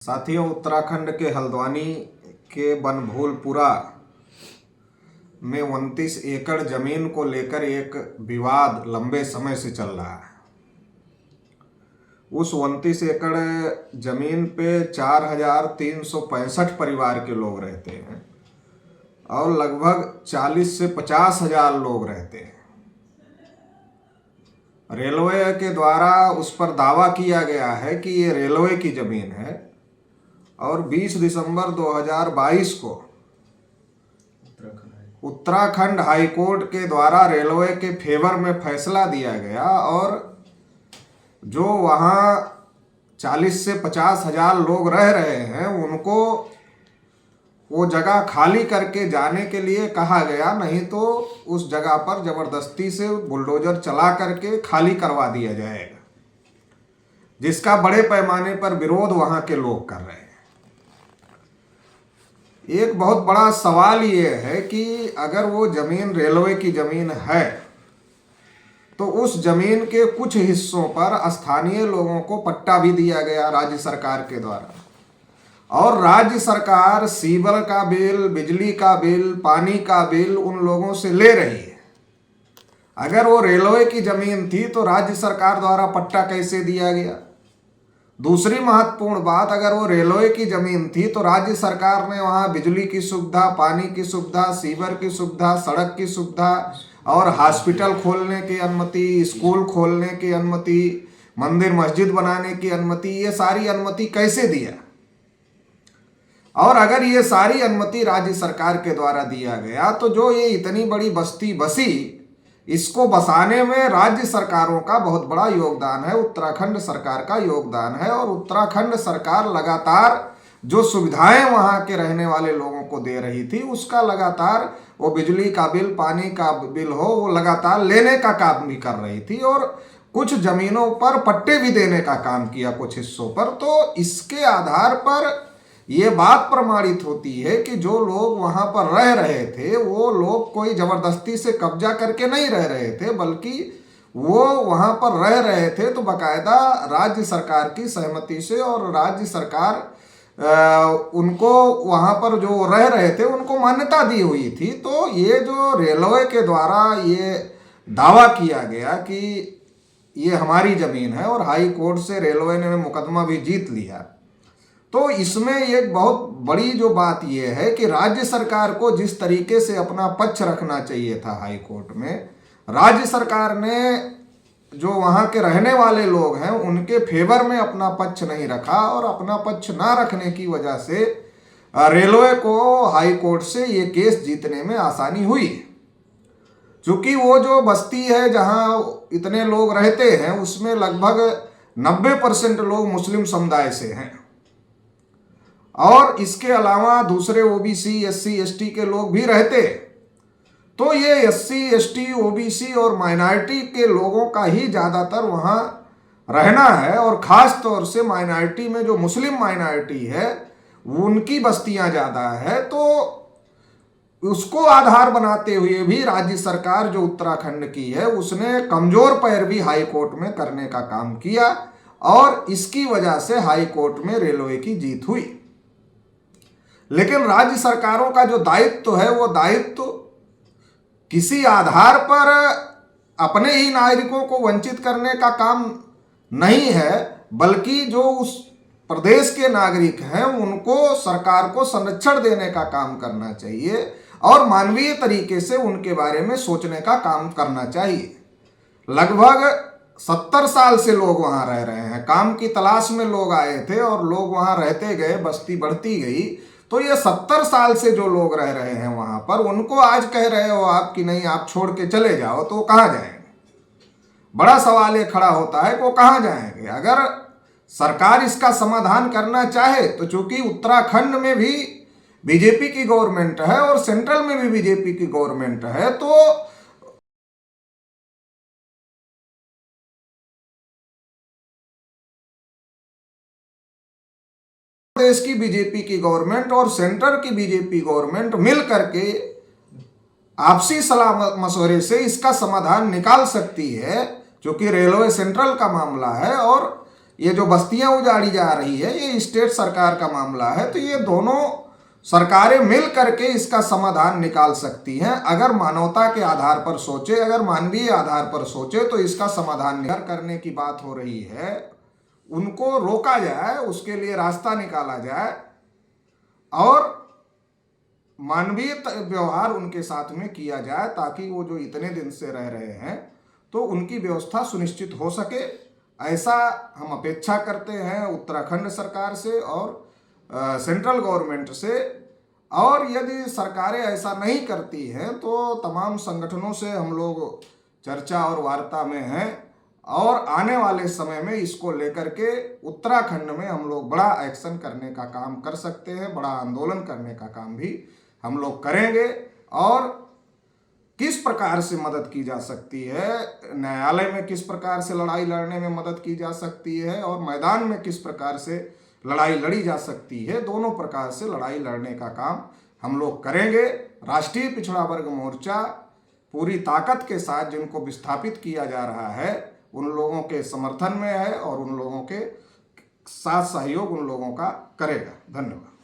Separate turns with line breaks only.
साथियों, उत्तराखंड के हल्द्वानी के बनभूलपुरा में 29 एकड़ जमीन को लेकर एक विवाद लंबे समय से चल रहा है। उस 29 एकड़ जमीन पे 4,365 परिवार के लोग रहते हैं और लगभग 40 से 50 हजार लोग रहते हैं। रेलवे के द्वारा उस पर दावा किया गया है कि ये रेलवे की जमीन है और 20 दिसंबर 2022 को उत्तराखंड हाई कोर्ट के द्वारा रेलवे के फेवर में फैसला दिया गया और जो वहाँ 40 से 50 हजार लोग रह रहे हैं उनको वो जगह खाली करके जाने के लिए कहा गया, नहीं तो उस जगह पर जबरदस्ती से बुलडोजर चला करके खाली करवा दिया जाएगा, जिसका बड़े पैमाने पर विरोध वहाँ के लोग कर रहे हैं। एक बहुत बड़ा सवाल ये है कि अगर वो जमीन रेलवे की जमीन है तो उस जमीन के कुछ हिस्सों पर स्थानीय लोगों को पट्टा भी दिया गया राज्य सरकार के द्वारा, और राज्य सरकार सीवर का बिल, बिजली का बिल, पानी का बिल उन लोगों से ले रही है। अगर वो रेलवे की जमीन थी तो राज्य सरकार द्वारा पट्टा कैसे दिया गया? दूसरी महत्वपूर्ण बात, अगर वो रेलवे की जमीन थी तो राज्य सरकार ने वहाँ बिजली की सुविधा, पानी की सुविधा, सीवर की सुविधा, सड़क की सुविधा और हॉस्पिटल खोलने की अनुमति, स्कूल खोलने की अनुमति, मंदिर मस्जिद बनाने की अनुमति, ये सारी अनुमति कैसे दिया? और अगर ये सारी अनुमति राज्य सरकार के द्वारा दिया गया तो जो ये इतनी बड़ी बस्ती बसी, इसको बसाने में राज्य सरकारों का बहुत बड़ा योगदान है, उत्तराखंड सरकार का योगदान है। और उत्तराखंड सरकार लगातार जो सुविधाएं वहाँ के रहने वाले लोगों को दे रही थी, उसका लगातार वो बिजली का बिल, पानी का बिल हो, वो लगातार लेने का काम भी कर रही थी और कुछ जमीनों पर पट्टे भी देने का काम किया कुछ हिस्सों पर। तो इसके आधार पर ये बात प्रमाणित होती है कि जो लोग वहाँ पर रह रहे थे वो लोग कोई जबरदस्ती से कब्जा करके नहीं रह रहे थे, बल्कि वो वहाँ पर रह रहे थे तो बाकायदा राज्य सरकार की सहमति से, और राज्य सरकार उनको वहाँ पर जो रह रहे थे उनको मान्यता दी हुई थी। तो ये जो रेलवे के द्वारा ये दावा किया गया कि ये हमारी ज़मीन है और हाई कोर्ट से रेलवे ने मुकदमा भी जीत लिया, तो इसमें एक बहुत बड़ी जो बात यह है कि राज्य सरकार को जिस तरीके से अपना पक्ष रखना चाहिए था हाई कोर्ट में, राज्य सरकार ने जो वहाँ के रहने वाले लोग हैं उनके फेवर में अपना पक्ष नहीं रखा, और अपना पक्ष ना रखने की वजह से रेलवे को हाई कोर्ट से ये केस जीतने में आसानी हुई। चूँकि वो जो बस्ती है जहाँ इतने लोग रहते हैं उसमें लगभग 90% लोग मुस्लिम समुदाय से हैं, और इसके अलावा दूसरे ओबीसी, एससी, एसटी के लोग भी रहते। तो ये एससी, एसटी, ओबीसी और माइनॉरिटी के लोगों का ही ज़्यादातर वहाँ रहना है, और ख़ास तौर से माइनॉरिटी में जो मुस्लिम माइनॉरिटी है उनकी बस्तियाँ ज़्यादा है। तो उसको आधार बनाते हुए भी राज्य सरकार जो उत्तराखंड की है उसने कमज़ोर पैरवी हाई कोर्ट में करने का काम किया, और इसकी वजह से हाई कोर्ट में रेलवे की जीत हुई। लेकिन राज्य सरकारों का जो दायित्व है वो दायित्व किसी आधार पर अपने ही नागरिकों को वंचित करने का काम नहीं है, बल्कि जो उस प्रदेश के नागरिक हैं उनको सरकार को संरक्षण देने का काम करना चाहिए और मानवीय तरीके से उनके बारे में सोचने का काम करना चाहिए। लगभग 70 साल से लोग वहाँ रह रहे हैं, काम की तलाश में लोग आए थे और लोग वहाँ रहते गए, बस्ती बढ़ती गई। तो ये 70 साल से जो लोग रह रहे हैं वहाँ पर, उनको आज कह रहे हो आप कि नहीं आप छोड़ के चले जाओ, तो वो कहाँ जाएंगे? बड़ा सवाल ये खड़ा होता है कि वो कहाँ जाएंगे। अगर सरकार इसका समाधान करना चाहे तो, चूंकि उत्तराखंड में भी बीजेपी की गवर्नमेंट है और सेंट्रल में भी बीजेपी की गवर्नमेंट है, तो देश की बीजेपी की गवर्नमेंट और सेंटर की बीजेपी गवर्नमेंट मिल करके आपसी सलाह मशवरे से इसका समाधान निकाल सकती है, क्योंकि रेलवे सेंट्रल का मामला है और ये जो बस्तियां उजाड़ी जा रही है ये स्टेट सरकार का मामला है, तो ये दोनों सरकारें मिल करके इसका समाधान निकाल सकती हैं। अगर मानवता के आधार पर सोचे, अगर मानवीय आधार पर सोचे, तो इसका समाधान करने की बात हो रही है। उनको रोका जाए, उसके लिए रास्ता निकाला जाए और मानवीय व्यवहार उनके साथ में किया जाए, ताकि वो जो इतने दिन से रह रहे हैं तो उनकी व्यवस्था सुनिश्चित हो सके। ऐसा हम अपेक्षा करते हैं उत्तराखंड सरकार से और सेंट्रल गवर्नमेंट से। और यदि सरकारें ऐसा नहीं करती हैं तो तमाम संगठनों से हम लोग चर्चा और वार्ता में हैं और आने वाले समय में इसको लेकर के उत्तराखंड में हम लोग बड़ा एक्शन करने का काम कर सकते हैं, बड़ा आंदोलन करने का काम भी हम लोग करेंगे। और किस प्रकार से मदद की जा सकती है, न्यायालय में किस प्रकार से लड़ाई लड़ने में मदद की जा सकती है और मैदान में किस प्रकार से लड़ाई लड़ी जा सकती है, दोनों प्रकार से लड़ाई लड़ने का काम हम लोग करेंगे। राष्ट्रीय पिछड़ा वर्ग मोर्चा पूरी ताकत के साथ जिनको विस्थापित किया जा रहा है उन लोगों के समर्थन में है और उन लोगों के साथ सहयोग उन लोगों का करेगा। धन्यवाद।